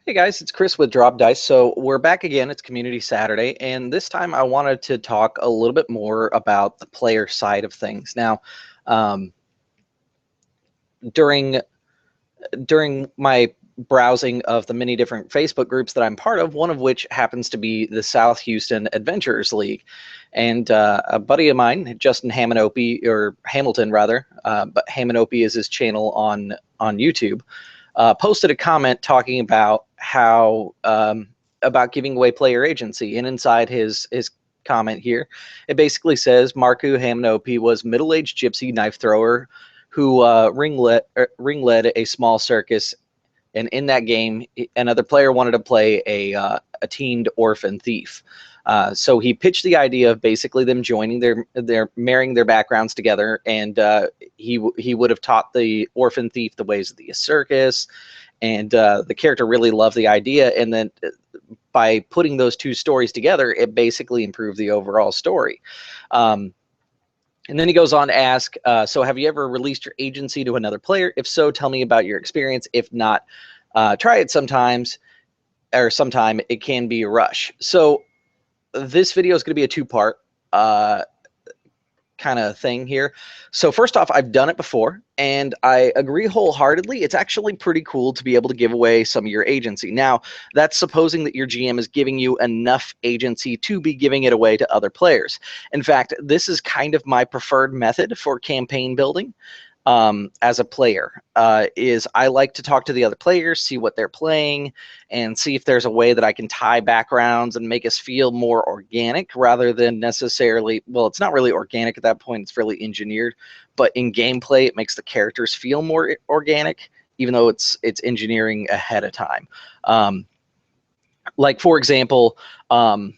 Hey guys, it's Chris with Drop Dice. So we're back again. It's Community Saturday, and this time I wanted to talk a little bit more about the player side of things. Now, um, during during my browsing of the many different Facebook groups that I'm part of, one of which happens to be the South Houston Adventurers League, and a buddy of mine, Justin Hamanopi, or Hamilton rather, but Hamanopi is his channel on YouTube, posted a comment talking about how about giving away player agency, and inside his comment here, it basically says Marku Hamanopi was middle-aged gypsy knife thrower who ring-led a small circus, and in that game, another player wanted to play a teened orphan thief. So he pitched the idea of basically them joining their marrying their backgrounds together, and he would have taught the orphan thief the ways of the circus, and the character really loved the idea, and then by putting those two stories together, it basically improved the overall story. And then he goes on to ask, so have you ever released your agency to another player? If so, tell me about your experience. If not, try it sometimes or sometime. It can be a rush. So this video is going to be a two-part kind of thing here. So first off, I've done it before, and I agree wholeheartedly. It's actually pretty cool to be able to give away some of your agency. Now, that's supposing that your GM is giving you enough agency to be giving it away to other players. In fact, this is kind of my preferred method for campaign building. As a player, is I like to talk to the other players, see what they're playing, and see if there's a way that I can tie backgrounds and make us feel more organic rather than necessarily, well, it's not really organic at that point, it's really engineered, but in gameplay, it makes the characters feel more organic, even though it's engineering ahead of time. Like, for example, I'm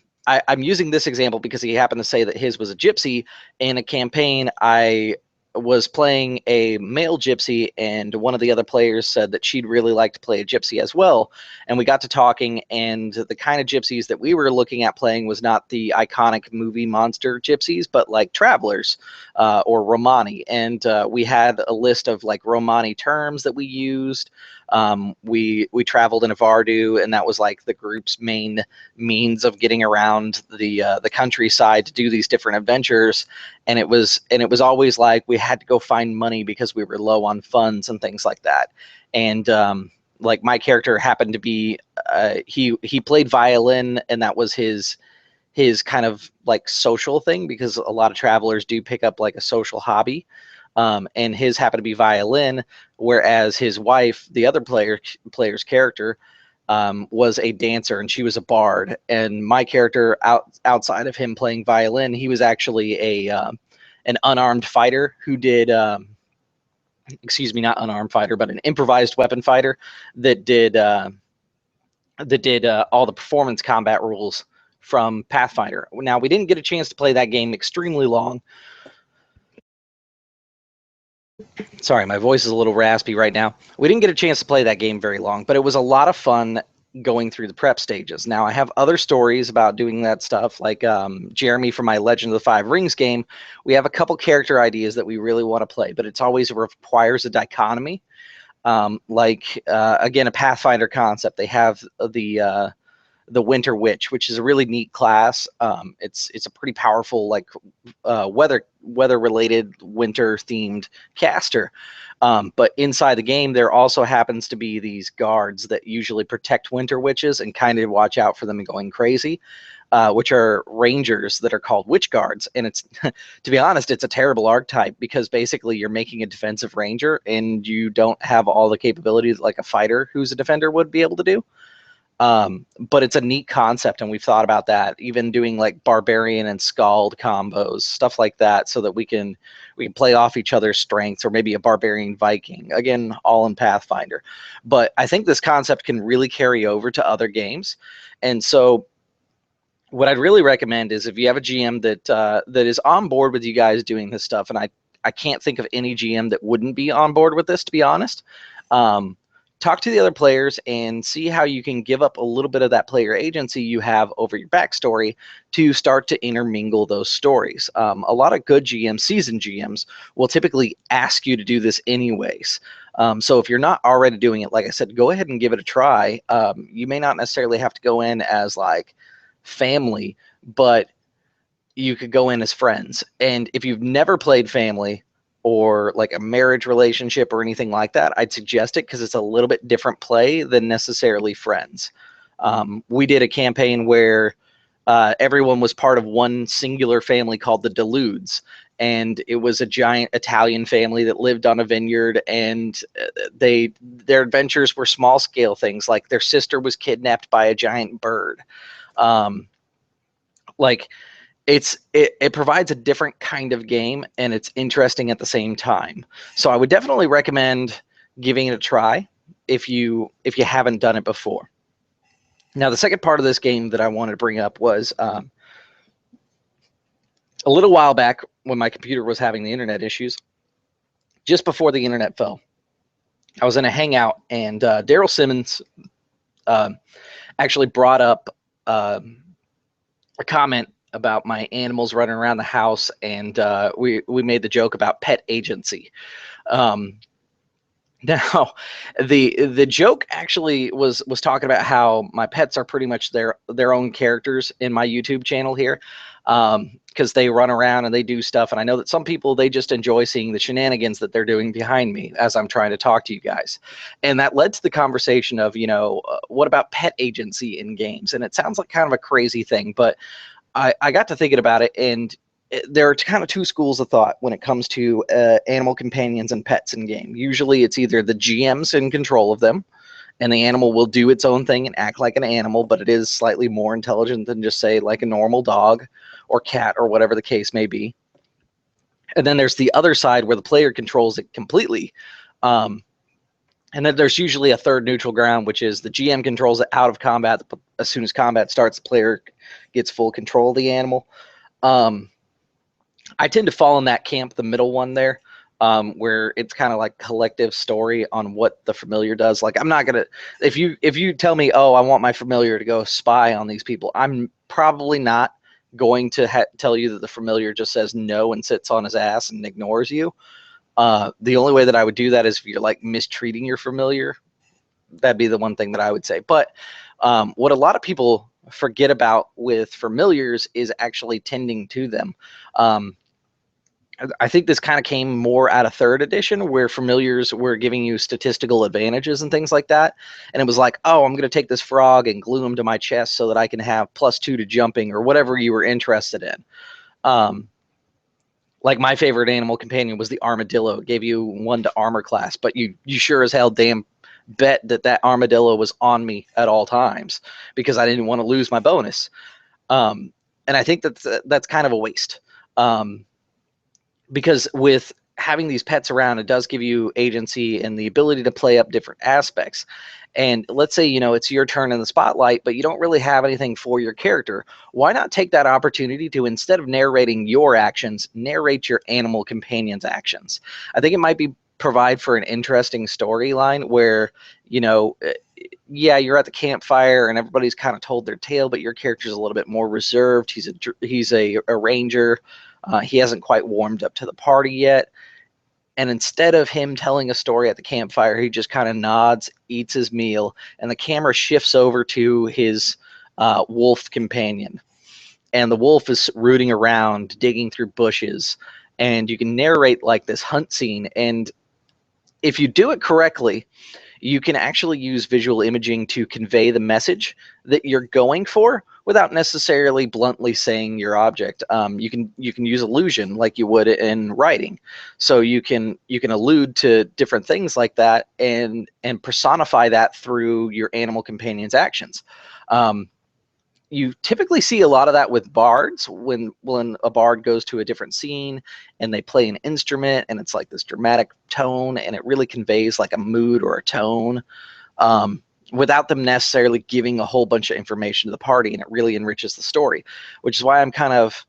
using this example because he happened to say that his was a gypsy. In a campaign, I was playing a male gypsy, and one of the other players said that she'd really like to play a gypsy as well. And we got to talking, and the kind of gypsies that we were looking at playing was not the iconic movie monster gypsies, but like travelers or Romani. And we had a list of like Romani terms that we used. We traveled in a Vardu, and that was like the group's main means of getting around the countryside to do these different adventures. And it was always like we had to go find money because we were low on funds and things like that. And like my character happened to be he played violin, and that was his kind of like social thing, because a lot of travelers do pick up like a social hobby. And his happened to be violin, whereas his wife, the other player's character, was a dancer, and she was a bard. And my character, outside of him playing violin, he was actually an unarmed fighter who did, excuse me, not unarmed fighter, but an improvised weapon fighter that did all the performance combat rules from Pathfinder. Now, we didn't get a chance to play that game extremely long. Sorry, my voice is a little raspy right now. We didn't get a chance to play that game very long, but it was a lot of fun going through the prep stages. Now, I have other stories about doing that stuff, like Jeremy from my Legend of the Five Rings game. We have a couple character ideas that we really want to play, but it's always requires a dichotomy. Again, a Pathfinder concept. They have the Winter Witch, which is a really neat class. It's a pretty powerful, like weather related winter themed caster. But inside the game, there also happens to be these guards that usually protect winter witches and kind of watch out for them going crazy, which are rangers that are called witch guards. And it's, to be honest, it's a terrible archetype, because basically you're making a defensive ranger and you don't have all the capabilities like a fighter who's a defender would be able to do. But it's a neat concept, and we've thought about that, even doing like barbarian and scald combos, stuff like that, so that we can play off each other's strengths, or maybe a barbarian Viking, again, all in Pathfinder. But I think this concept can really carry over to other games. And so what I'd really recommend is, if you have a GM that is on board with you guys doing this stuff, and I can't think of any GM that wouldn't be on board with this, to be honest. Talk to the other players and see how you can give up a little bit of that player agency you have over your backstory to start to intermingle those stories. A lot of good GMs, seasoned GMs, will typically ask you to do this anyways. So if you're not already doing it, like I said, go ahead and give it a try. You may not necessarily have to go in as like family, but you could go in as friends. And if you've never played family or like a marriage relationship or anything like that, I'd suggest it because it's a little bit different play than necessarily friends. We did a campaign where everyone was part of one singular family called the Deludes, and it was a giant Italian family that lived on a vineyard, and their adventures were small scale things, like their sister was kidnapped by a giant bird. Um, like it provides a different kind of game, and it's interesting at the same time. So I would definitely recommend giving it a try if you haven't done it before. Now, the second part of this game that I wanted to bring up was a little while back when my computer was having the internet issues, just before the internet fell. I was in a hangout, and Daryl Simmons actually brought up a comment about my animals running around the house, and we made the joke about pet agency. Now, the joke actually was talking about how my pets are pretty much their own characters in my YouTube channel here, because they run around and they do stuff. And I know that some people, they just enjoy seeing the shenanigans that they're doing behind me as I'm trying to talk to you guys. And that led to the conversation of, what about pet agency in games? And it sounds like kind of a crazy thing, but I got to thinking about it, and there are kind of two schools of thought when it comes to animal companions and pets in game. Usually it's either the GM's in control of them, and the animal will do its own thing and act like an animal, but it is slightly more intelligent than just, say, like a normal dog or cat or whatever the case may be. And then there's the other side where the player controls it completely. And then there's usually a third neutral ground, which is the GM controls it out of combat. As soon as combat starts, the player gets full control of the animal. I tend to fall in that camp, the middle one there, where it's kind of like collective story on what the familiar does. Like, I'm not gonna, if you tell me, oh, I want my familiar to go spy on these people, I'm probably not going to tell you that the familiar just says no and sits on his ass and ignores you. The only way that I would do that is if you're like mistreating your familiar. That'd be the one thing that I would say. But what a lot of people forget about with familiars is actually tending to them. I think this kind of came more out of third edition, where familiars were giving you statistical advantages and things like that. And it was like, oh, I'm going to take this frog and glue him to my chest so that I can have +2 to jumping, or whatever you were interested in. Like, my favorite animal companion was the armadillo. It gave you 1 to armor class, but you sure as hell damn bet that armadillo was on me at all times, because I didn't want to lose my bonus. And I think that's kind of a waste. Because with having these pets around, it does give you agency and the ability to play up different aspects. And let's say, it's your turn in the spotlight, but you don't really have anything for your character. Why not take that opportunity to, instead of narrating your actions, narrate your animal companion's actions? I think it might provide for an interesting storyline where, yeah, you're at the campfire and everybody's kind of told their tale, but your character's a little bit more reserved. He's a ranger. He hasn't quite warmed up to the party yet. And instead of him telling a story at the campfire, he just kind of nods, eats his meal, and the camera shifts over to his wolf companion. And the wolf is rooting around, digging through bushes. And you can narrate like this hunt scene. And if you do it correctly, you can actually use visual imaging to convey the message that you're going for without necessarily bluntly saying your object. You can use illusion like you would in writing. So you can allude to different things like that and personify that through your animal companion's actions. You typically see a lot of that with bards when a bard goes to a different scene and they play an instrument and it's like this dramatic tone and it really conveys like a mood or a tone, without them necessarily giving a whole bunch of information to the party, and it really enriches the story, which is why I'm kind of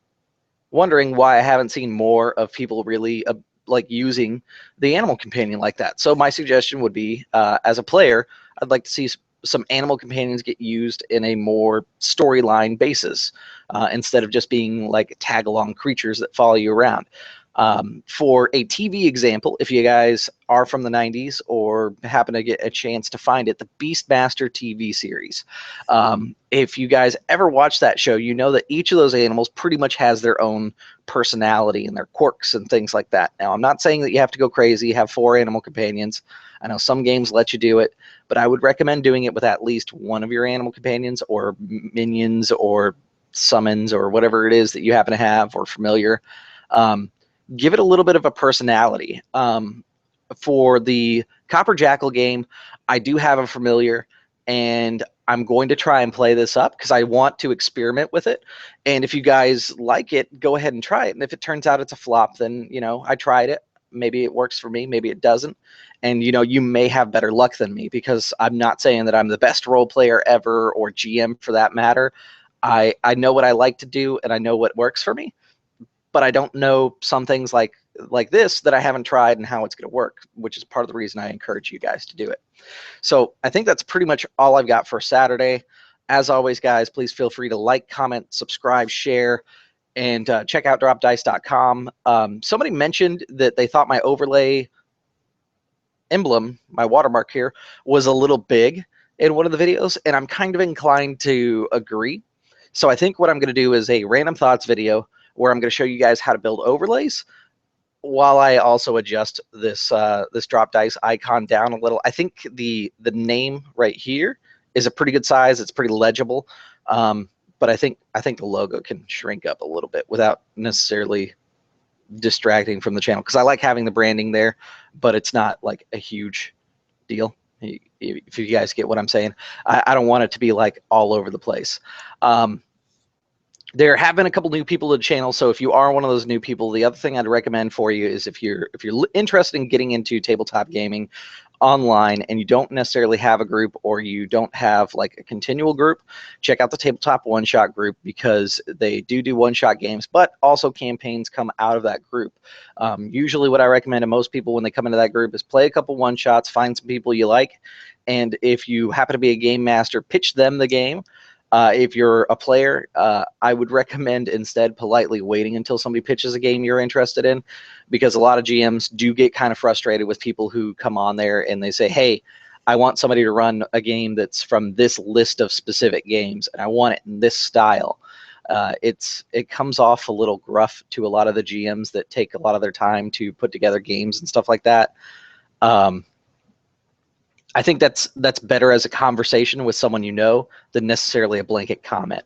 wondering why I haven't seen more of people really like using the animal companion like that. So my suggestion would be, as a player, I'd like to see some animal companions get used in a more storyline basis, instead of just being like tag along creatures that follow you around. For a TV example, if you guys are from the 90s or happen to get a chance to find it, the Beastmaster TV series. If you guys ever watch that show, you know that each of those animals pretty much has their own personality and their quirks and things like that. Now, I'm not saying that you have to go crazy, have 4 animal companions. I know some games let you do it, but I would recommend doing it with at least one of your animal companions or minions or summons or whatever it is that you happen to have or familiar. Give it a little bit of a personality. For the Copper Jackal game, I do have a familiar, and I'm going to try and play this up because I want to experiment with it. And if you guys like it, go ahead and try it. And if it turns out it's a flop, then, you know, I tried it. Maybe it works for me, maybe it doesn't. And, you know, you may have better luck than me because I'm not saying that I'm the best role player ever or GM for that matter. I know what I like to do and I know what works for me, but I don't know some things like this that I haven't tried and how it's going to work, which is part of the reason I encourage you guys to do it. So I think that's pretty much all I've got for Saturday. As always, guys, please feel free to like, comment, subscribe, share, and check out dropdice.com. Somebody mentioned that they thought my overlay emblem, my watermark here, was a little big in one of the videos, and I'm kind of inclined to agree. So I think what I'm going to do is a random thoughts video where I'm going to show you guys how to build overlays while I also adjust this this drop dice icon down a little. I think the name right here is a pretty good size. It's pretty legible, but I think the logo can shrink up a little bit without necessarily distracting from the channel, because I like having the branding there, but it's not like a huge deal. If you guys get what I'm saying, I don't want it to be like all over the place. There have been a couple new people to the channel, so if you are one of those new people, the other thing I'd recommend for you is if you're interested in getting into tabletop gaming online and you don't necessarily have a group or you don't have like a continual group, check out the Tabletop One Shot group, because they do one-shot games, but also campaigns come out of that group. Usually what I recommend to most people when they come into that group is play a couple one-shots, find some people you like, and if you happen to be a game master, pitch them the game. If you're a player, I would recommend instead politely waiting until somebody pitches a game you're interested in, because a lot of GMs do get kind of frustrated with people who come on there and they say, hey, I want somebody to run a game that's from this list of specific games, and I want it in this style. It comes off a little gruff to a lot of the GMs that take a lot of their time to put together games and stuff like that. I think that's better as a conversation with someone you know than necessarily a blanket comment.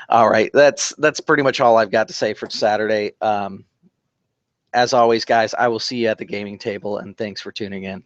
All right, that's pretty much all I've got to say for Saturday. As always, guys, I will see you at the gaming table, and thanks for tuning in.